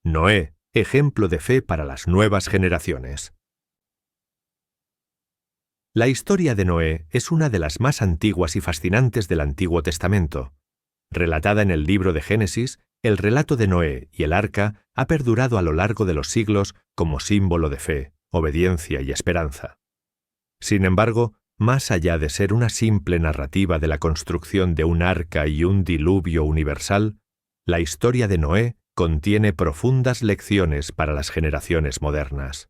Noé, ejemplo de fe para las nuevas generaciones. La historia de Noé es una de las más antiguas y fascinantes del Antiguo Testamento. Relatada en el libro de Génesis, el relato de Noé y el arca ha perdurado a lo largo de los siglos como símbolo de fe, obediencia y esperanza. Sin embargo, más allá de ser una simple narrativa de la construcción de un arca y un diluvio universal, la historia de Noé contiene profundas lecciones para las generaciones modernas.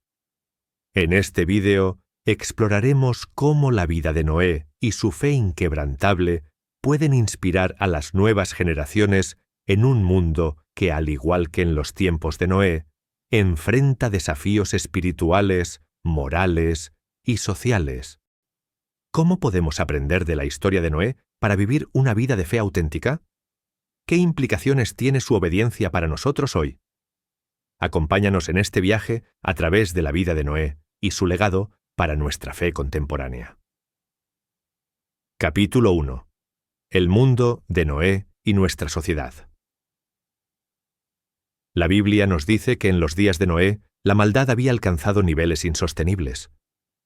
En este vídeo exploraremos cómo la vida de Noé y su fe inquebrantable pueden inspirar a las nuevas generaciones en un mundo que, al igual que en los tiempos de Noé, enfrenta desafíos espirituales, morales y sociales. ¿Cómo podemos aprender de la historia de Noé para vivir una vida de fe auténtica? ¿Qué implicaciones tiene su obediencia para nosotros hoy? Acompáñanos en este viaje a través de la vida de Noé y su legado para nuestra fe contemporánea. Capítulo 1. El mundo de Noé y nuestra sociedad. La Biblia nos dice que en los días de Noé la maldad había alcanzado niveles insostenibles.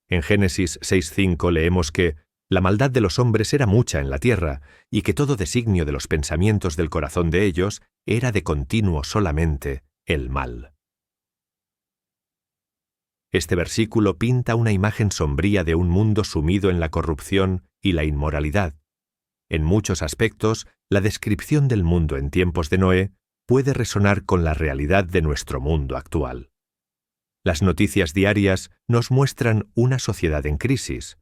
En Génesis 6:5 leemos que la maldad de los hombres era mucha en la tierra y que todo designio de los pensamientos del corazón de ellos era de continuo solamente el mal. Este versículo pinta una imagen sombría de un mundo sumido en la corrupción y la inmoralidad. En muchos aspectos, la descripción del mundo en tiempos de Noé puede resonar con la realidad de nuestro mundo actual. Las noticias diarias nos muestran una sociedad en crisis.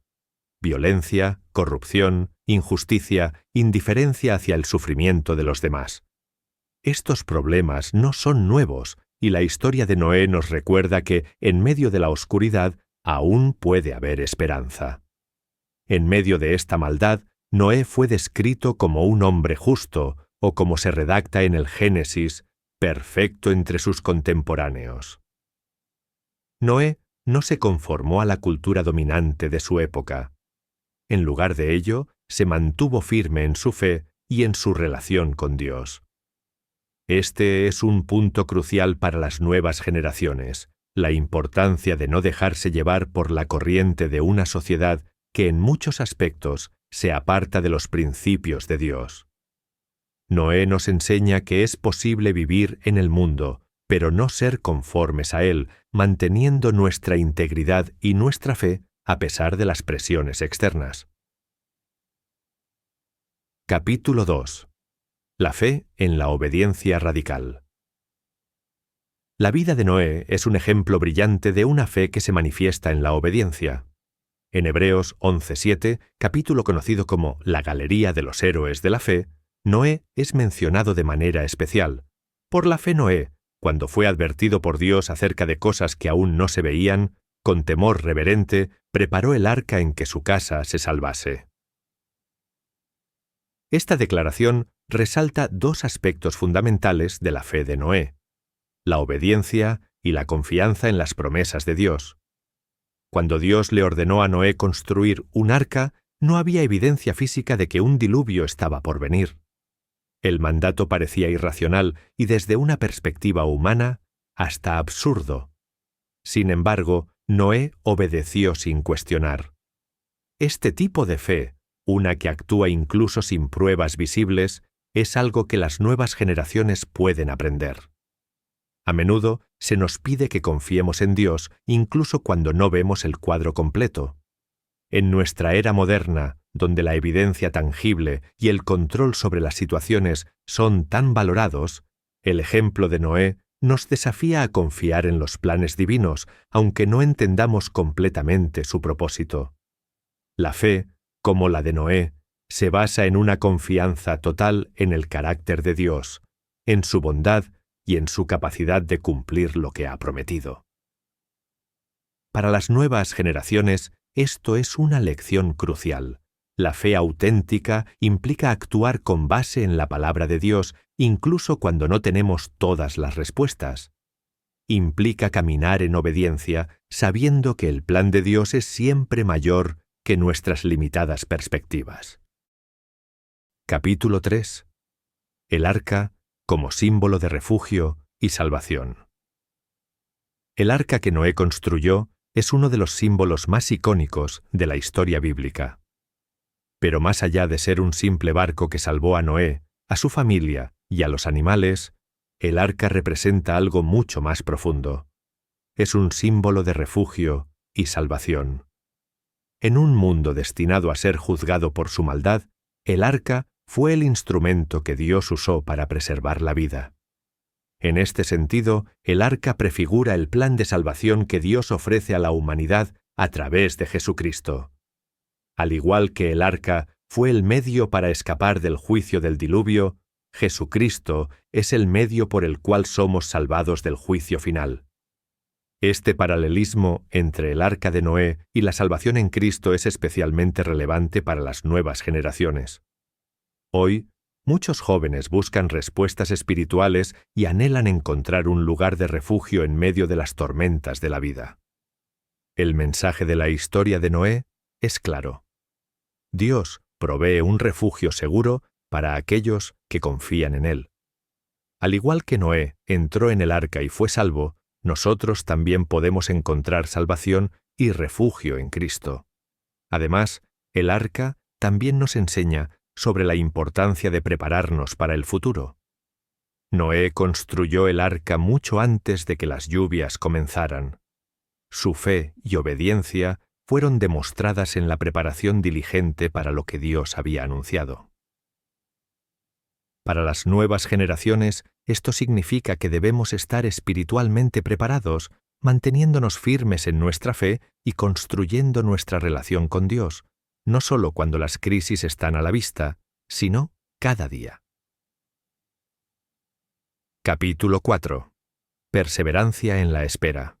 Violencia, corrupción, injusticia, indiferencia hacia el sufrimiento de los demás. Estos problemas no son nuevos, y la historia de Noé nos recuerda que, en medio de la oscuridad, aún puede haber esperanza. En medio de esta maldad, Noé fue descrito como un hombre justo, o como se redacta en el Génesis, perfecto entre sus contemporáneos. Noé no se conformó a la cultura dominante de su época. En lugar de ello, se mantuvo firme en su fe y en su relación con Dios. Este es un punto crucial para las nuevas generaciones, la importancia de no dejarse llevar por la corriente de una sociedad que en muchos aspectos se aparta de los principios de Dios. Noé nos enseña que es posible vivir en el mundo, pero no ser conformes a él, manteniendo nuestra integridad y nuestra fe a pesar de las presiones externas. Capítulo 2. La fe en la obediencia radical. La vida de Noé es un ejemplo brillante de una fe que se manifiesta en la obediencia. En Hebreos 11:7, capítulo conocido como la Galería de los Héroes de la Fe, Noé es mencionado de manera especial. Por la fe Noé, cuando fue advertido por Dios acerca de cosas que aún no se veían, con temor reverente, preparó el arca en que su casa se salvase. Esta declaración resalta dos aspectos fundamentales de la fe de Noé: la obediencia y la confianza en las promesas de Dios. Cuando Dios le ordenó a Noé construir un arca, no había evidencia física de que un diluvio estaba por venir. El mandato parecía irracional y desde una perspectiva humana, hasta absurdo. Sin embargo, Noé obedeció sin cuestionar. Este tipo de fe, una que actúa incluso sin pruebas visibles, es algo que las nuevas generaciones pueden aprender. A menudo se nos pide que confiemos en Dios incluso cuando no vemos el cuadro completo. En nuestra era moderna, donde la evidencia tangible y el control sobre las situaciones son tan valorados, el ejemplo de Noé nos desafía a confiar en los planes divinos, aunque no entendamos completamente su propósito. La fe, como la de Noé, se basa en una confianza total en el carácter de Dios, en su bondad y en su capacidad de cumplir lo que ha prometido. Para las nuevas generaciones, esto es una lección crucial. La fe auténtica implica actuar con base en la palabra de Dios, incluso cuando no tenemos todas las respuestas. Implica caminar en obediencia, sabiendo que el plan de Dios es siempre mayor que nuestras limitadas perspectivas. Capítulo 3. El arca como símbolo de refugio y salvación. El arca que Noé construyó es uno de los símbolos más icónicos de la historia bíblica. Pero más allá de ser un simple barco que salvó a Noé, a su familia y a los animales, el arca representa algo mucho más profundo. Es un símbolo de refugio y salvación. En un mundo destinado a ser juzgado por su maldad, el arca fue el instrumento que Dios usó para preservar la vida. En este sentido, el arca prefigura el plan de salvación que Dios ofrece a la humanidad a través de Jesucristo. Al igual que el arca fue el medio para escapar del juicio del diluvio, Jesucristo es el medio por el cual somos salvados del juicio final. Este paralelismo entre el arca de Noé y la salvación en Cristo es especialmente relevante para las nuevas generaciones. Hoy, muchos jóvenes buscan respuestas espirituales y anhelan encontrar un lugar de refugio en medio de las tormentas de la vida. El mensaje de la historia de Noé es claro. Dios provee un refugio seguro para aquellos que confían en Él. Al igual que Noé entró en el arca y fue salvo, nosotros también podemos encontrar salvación y refugio en Cristo. Además, el arca también nos enseña sobre la importancia de prepararnos para el futuro. Noé construyó el arca mucho antes de que las lluvias comenzaran. Su fe y obediencia fueron demostradas en la preparación diligente para lo que Dios había anunciado. Para las nuevas generaciones, esto significa que debemos estar espiritualmente preparados, manteniéndonos firmes en nuestra fe y construyendo nuestra relación con Dios, no solo cuando las crisis están a la vista, sino cada día. Capítulo 4. Perseverancia en la espera.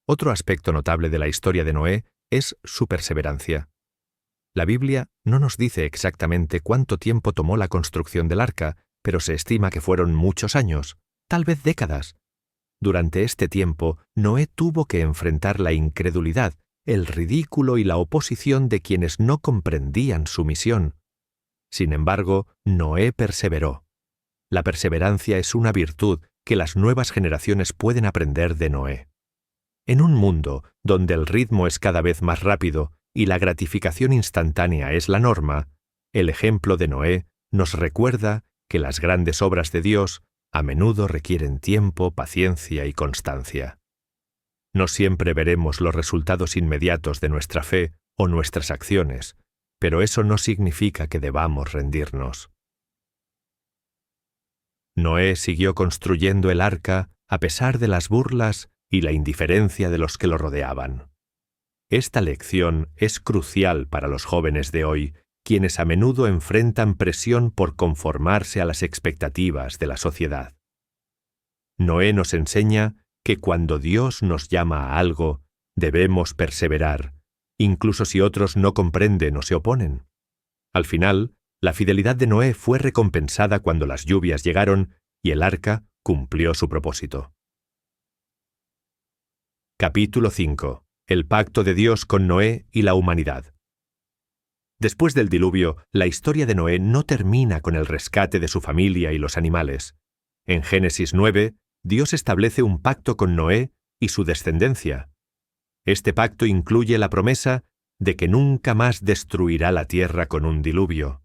Otro aspecto notable de la historia de Noé es su perseverancia. La Biblia no nos dice exactamente cuánto tiempo tomó la construcción del arca, pero se estima que fueron muchos años, tal vez décadas. Durante este tiempo, Noé tuvo que enfrentar la incredulidad, el ridículo y la oposición de quienes no comprendían su misión. Sin embargo, Noé perseveró. La perseverancia es una virtud que las nuevas generaciones pueden aprender de Noé. En un mundo donde el ritmo es cada vez más rápido y la gratificación instantánea es la norma, el ejemplo de Noé nos recuerda que las grandes obras de Dios a menudo requieren tiempo, paciencia y constancia. No siempre veremos los resultados inmediatos de nuestra fe o nuestras acciones, pero eso no significa que debamos rendirnos. Noé siguió construyendo el arca a pesar de las burlas y la indiferencia de los que lo rodeaban. Esta lección es crucial para los jóvenes de hoy, quienes a menudo enfrentan presión por conformarse a las expectativas de la sociedad. Noé nos enseña que cuando Dios nos llama a algo, debemos perseverar, incluso si otros no comprenden o se oponen. Al final, la fidelidad de Noé fue recompensada cuando las lluvias llegaron y el arca cumplió su propósito. Capítulo 5. El pacto de Dios con Noé y la humanidad. Después del diluvio, la historia de Noé no termina con el rescate de su familia y los animales. En Génesis 9, Dios establece un pacto con Noé y su descendencia. Este pacto incluye la promesa de que nunca más destruirá la tierra con un diluvio.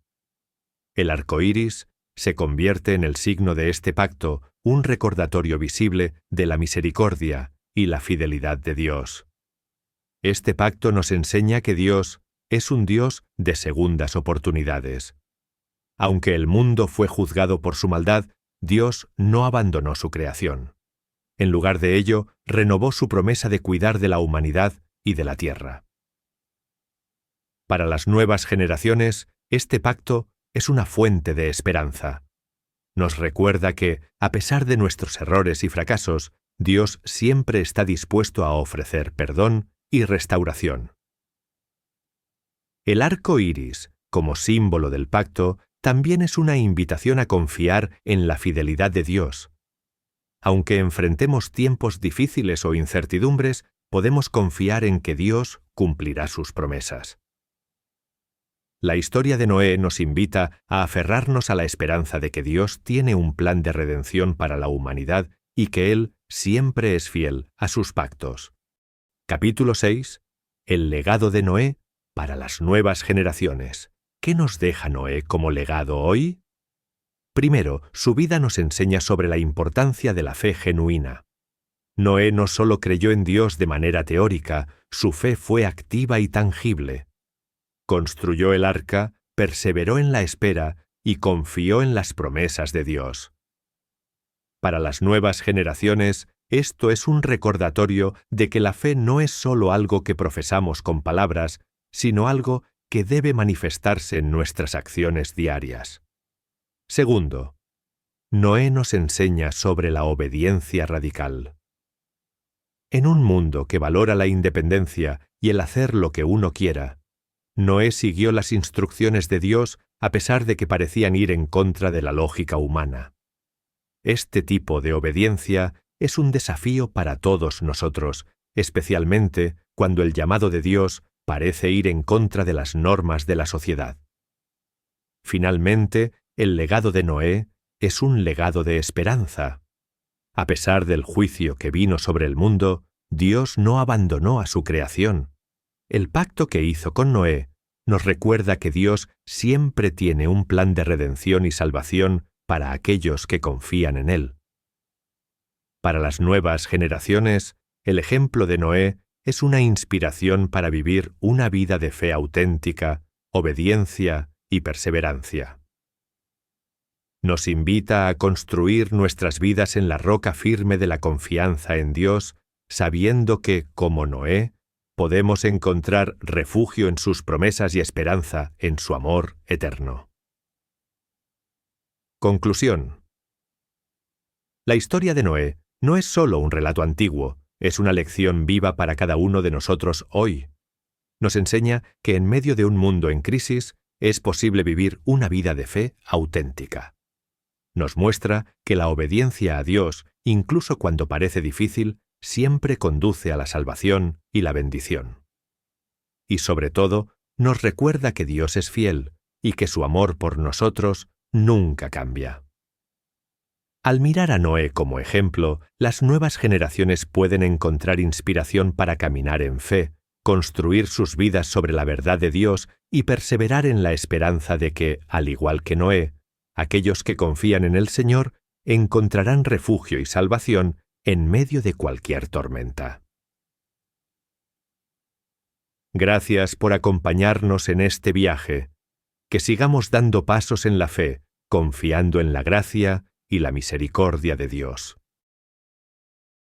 El arco iris se convierte en el signo de este pacto, un recordatorio visible de la misericordia y la fidelidad de Dios. Este pacto nos enseña que Dios es un Dios de segundas oportunidades. Aunque el mundo fue juzgado por su maldad, Dios no abandonó su creación. En lugar de ello, renovó su promesa de cuidar de la humanidad y de la tierra. Para las nuevas generaciones, este pacto es una fuente de esperanza. Nos recuerda que, a pesar de nuestros errores y fracasos, Dios siempre está dispuesto a ofrecer perdón y restauración. El arco iris, como símbolo del pacto, también es una invitación a confiar en la fidelidad de Dios. Aunque enfrentemos tiempos difíciles o incertidumbres, podemos confiar en que Dios cumplirá sus promesas. La historia de Noé nos invita a aferrarnos a la esperanza de que Dios tiene un plan de redención para la humanidad y que Él siempre es fiel a sus pactos. Capítulo 6. El legado de Noé para las nuevas generaciones. ¿Qué nos deja Noé como legado hoy? Primero, su vida nos enseña sobre la importancia de la fe genuina. Noé no solo creyó en Dios de manera teórica, su fe fue activa y tangible. Construyó el arca, perseveró en la espera y confió en las promesas de Dios. Para las nuevas generaciones, esto es un recordatorio de que la fe no es solo algo que profesamos con palabras, sino algo que debe manifestarse en nuestras acciones diarias. Segundo, Noé nos enseña sobre la obediencia radical. En un mundo que valora la independencia y el hacer lo que uno quiera, Noé siguió las instrucciones de Dios a pesar de que parecían ir en contra de la lógica humana. Este tipo de obediencia es un desafío para todos nosotros, especialmente cuando el llamado de Dios parece ir en contra de las normas de la sociedad. Finalmente, el legado de Noé es un legado de esperanza. A pesar del juicio que vino sobre el mundo, Dios no abandonó a su creación. El pacto que hizo con Noé nos recuerda que Dios siempre tiene un plan de redención y salvación para aquellos que confían en Él. Para las nuevas generaciones, el ejemplo de Noé es una inspiración para vivir una vida de fe auténtica, obediencia y perseverancia. Nos invita a construir nuestras vidas en la roca firme de la confianza en Dios, sabiendo que, como Noé, podemos encontrar refugio en sus promesas y esperanza en su amor eterno. Conclusión. La historia de Noé no es solo un relato antiguo, es una lección viva para cada uno de nosotros hoy. Nos enseña que en medio de un mundo en crisis es posible vivir una vida de fe auténtica. Nos muestra que la obediencia a Dios, incluso cuando parece difícil, siempre conduce a la salvación y la bendición. Y sobre todo, nos recuerda que Dios es fiel y que su amor por nosotros nunca cambia. Al mirar a Noé como ejemplo, las nuevas generaciones pueden encontrar inspiración para caminar en fe, construir sus vidas sobre la verdad de Dios y perseverar en la esperanza de que, al igual que Noé, aquellos que confían en el Señor encontrarán refugio y salvación en medio de cualquier tormenta. Gracias por acompañarnos en este viaje. Que sigamos dando pasos en la fe, confiando en la gracia y la misericordia de Dios.